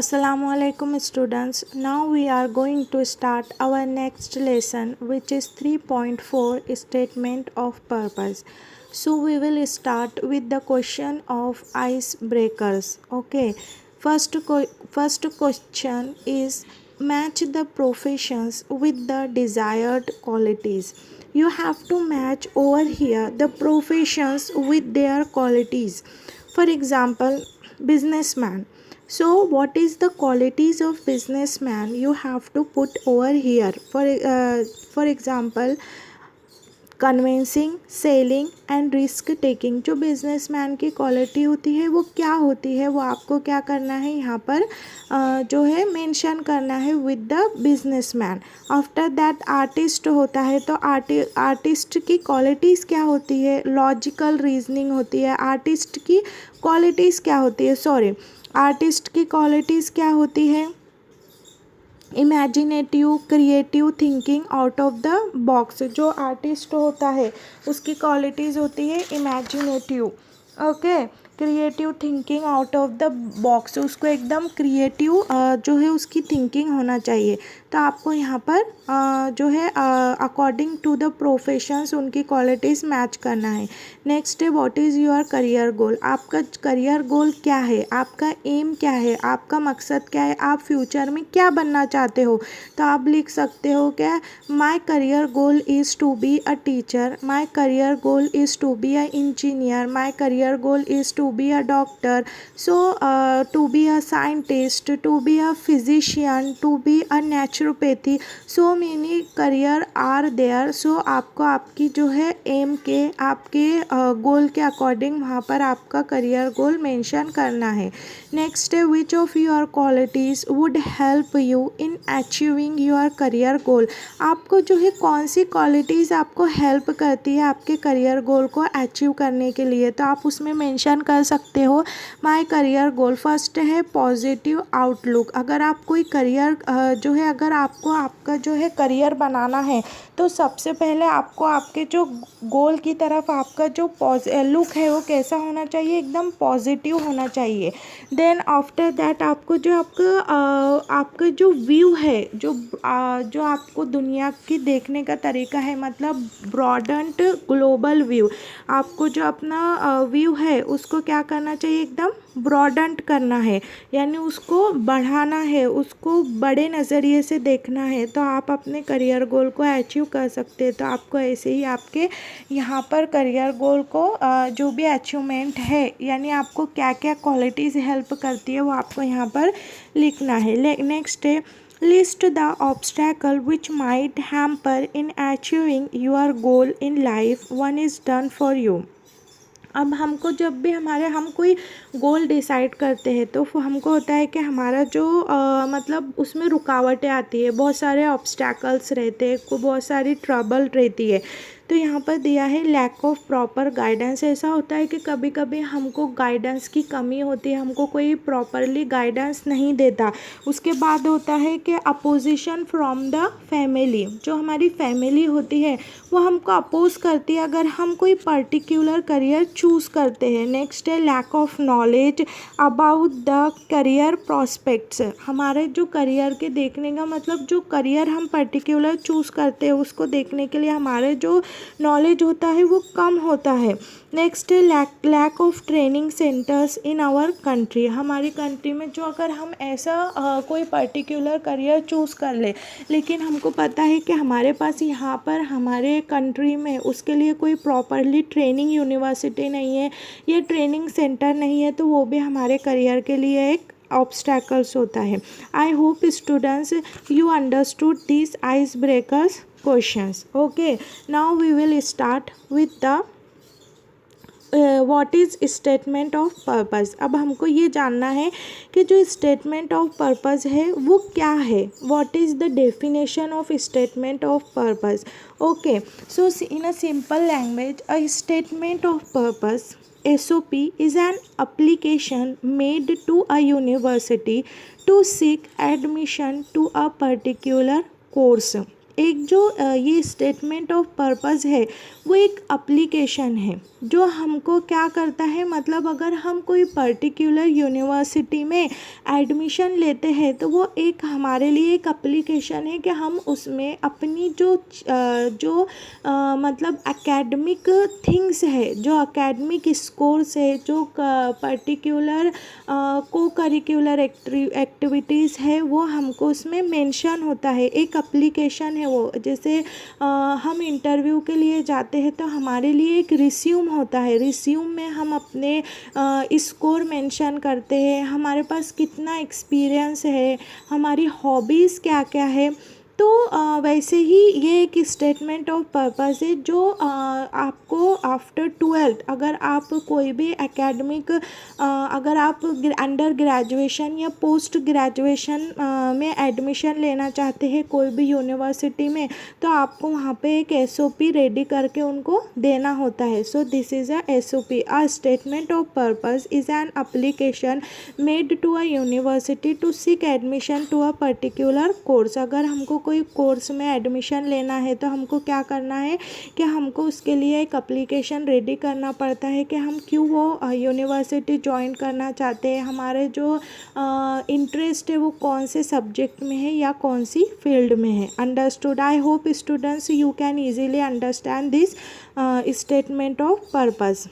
Assalamualaikum students. Now we are going to start our next lesson, which is 3.4 statement of purpose. So we will start with the question of icebreakers. Okay. First question is match the professions with the desired qualities. You have to match over here the professions with their qualities. For example, businessman. So what is the qualities of businessman you have to put over here. For example, convincing, selling and risk taking. जो businessman की quality होती है वो क्या होती है, वो आपको क्या करना है यहाँ पर जो है मेंशन करना है with the businessman. After that artist होता है, तो आर्टिस्ट की क्वालिटीज़ क्या होती है, लॉजिकल रीजनिंग होती है. आर्टिस्ट की क्वालिटीज़ क्या होती है, आर्टिस्ट की क्वालिटीज़ क्या होती है, imaginative, creative thinking out of the box. जो आर्टिस्ट होता है उसकी क्वालिटीज़ होती है imaginative, okay, creative thinking out of the box. उसको एकदम क्रिएटिव जो है उसकी थिंकिंग होना चाहिए. तो आपको यहाँ पर जो है अकॉर्डिंग टू द प्रोफेशंस उनकी क्वालिटीज़ मैच करना है. नेक्स्ट है what is your career goal. आपका करियर गोल क्या है, आपका एम क्या है, आपका मकसद क्या है, आप फ्यूचर में क्या बनना चाहते हो. तो आप लिख सकते हो क्या, my career goal is to be a teacher, my career goal is to be a engineer, my career goal is to be a doctor, so to be a scientist, to be a physician, to be a naturopathy. So many career are there. सो आपको आपकी जो है M के, आपके गोल के according वहाँ पर आपका करियर गोल मेंशन करना है. नेक्स्ट है which of your qualities would help you in achieving your career goal. आपको जो है कौन सी क्वालिटीज़ आपको हेल्प करती है आपके करियर गोल को अचीव करने के लिए. तो आप उसमें मेंशन कर सकते हो माय करियर गोल. फर्स्ट है पॉजिटिव आउटलुक. अगर आप कोई करियर जो है, अगर आपको आपका जो है करियर बनाना है तो सबसे पहले आपको आपके जो गोल की तरफ आपका जो लुक है वो कैसा होना चाहिए, एकदम पॉजिटिव होना चाहिए. देन आफ्टर दैट आपको जो आपका जो व्यू है, जो आपको दुनिया की देखने का तरीका है, मतलब ब्रॉडेंड ग्लोबल व्यू. आपको जो अपना व्यू है उसको क्या करना चाहिए, एकदम ब्रॉडेंड करना है, यानी उसको बढ़ाना है, उसको बड़े नज़रिए से देखना है. तो आप अपने करियर गोल को अचीव कर सकते हैं. तो आपको ऐसे ही आपके यहाँ पर करियर गोल को जो भी अचीवमेंट है, यानी आपको क्या क्या क्वालिटीज़ हेल्प करती है वो आपको यहाँ पर लिखना है. नेक्स्ट है list the obstacle which might hamper in achieving your goal in life. One is done for you. अब हमको जब भी हम कोई गोल डिसाइड करते हैं तो हमको होता है कि हमारा जो मतलब उसमें रुकावटें आती है, बहुत सारे ऑब्स्टैकल्स रहते हैं, बहुत सारी ट्रबल रहती है. तो यहाँ पर दिया है लैक ऑफ प्रॉपर गाइडेंस. ऐसा होता है कि कभी कभी हमको गाइडेंस की कमी होती है, हमको कोई प्रॉपरली गाइडेंस नहीं देता. उसके बाद होता है कि अपोजिशन फ्रॉम द फैमिली. जो हमारी फैमिली होती है वो हमको अपोज करती है अगर हम कोई पर्टिकुलर करियर चूज़ करते हैं. नेक्स्ट है lack of knowledge about the career prospects. हमारे जो करियर के देखने का मतलब, जो करियर हम पर्टिकुलर चूज़ करते हैं उसको देखने के लिए हमारे जो नॉलेज होता है वो कम होता है. नेक्स्ट है lack of training centres in our country. हमारी कंट्री में जो अगर हम ऐसा कोई पर्टिकुलर करियर चूज़ कर ले, लेकिन हमको पता है कि हमारे पास यहाँ पर हमारे कंट्री में उसके लिए कोई प्रॉपरली ट्रेनिंग यूनिवर्सिटी नहीं है, ये ट्रेनिंग सेंटर नहीं है, तो वो भी हमारे करियर के लिए एक ऑब्स्टैकल्स होता है. I hope students you understood these icebreakers questions. Okay, now we will start with the what is statement of purpose. अब हमको ये जानना है कि जो स्टेटमेंट ऑफ पर्पस है वो क्या है. What is the definition of statement of purpose. Okay, so in a simple language a statement of purpose SOP is an application made to a university to seek admission to a particular course. एक जो ये statement of purpose है वो एक application है. जो हमको क्या करता है, मतलब अगर हम कोई पर्टिकुलर यूनिवर्सिटी में एडमिशन लेते हैं तो वो एक हमारे लिए एक एप्लीकेशन है कि हम उसमें अपनी जो मतलब एकेडमिक थिंग्स है, जो एकेडमिक स्कोर्स है, जो पर्टिकुलर को करिकुलर एक्टिविटीज़ है, वो हमको उसमें मेंशन होता है। एक एप्लीकेशन है वो। जैसे हम इंटरव्यू के लिए जाते हैं तो हमारे लिए एक रिज्यूम होता है। रिज्यूम में हम अपने स्कोर मेंशन करते हैं, हमारे पास कितना एक्सपीरियंस है, हमारी हॉबीज़ क्या क्या है। तो वैसे ही ये एक स्टेटमेंट ऑफ पर्पस है जो आपको आफ्टर 12th, अगर आप कोई भी एकेडमिक अगर आप अंडर ग्रेजुएशन या पोस्ट ग्रेजुएशन में एडमिशन लेना चाहते हैं कोई भी यूनिवर्सिटी में, तो आपको वहाँ पे एक SOP रेडी करके उनको देना होता है। So this is a SOP। A statement of purpose is an application made to a university to seek admission to a particular course. अगर हमको कोई कोर्स में एडमिशन लेना है तो हमको क्या करना है कि हमको उसके लिए एक एप्लीकेशन रेडी करना पड़ता है कि हम क्यों वो यूनिवर्सिटी ज्वाइन करना चाहते हैं, हमारे जो इंटरेस्ट है वो कौन से सब्जेक्ट में है या कौन सी फील्ड में है। Understood? I hope students you can easily understand this statement of purpose.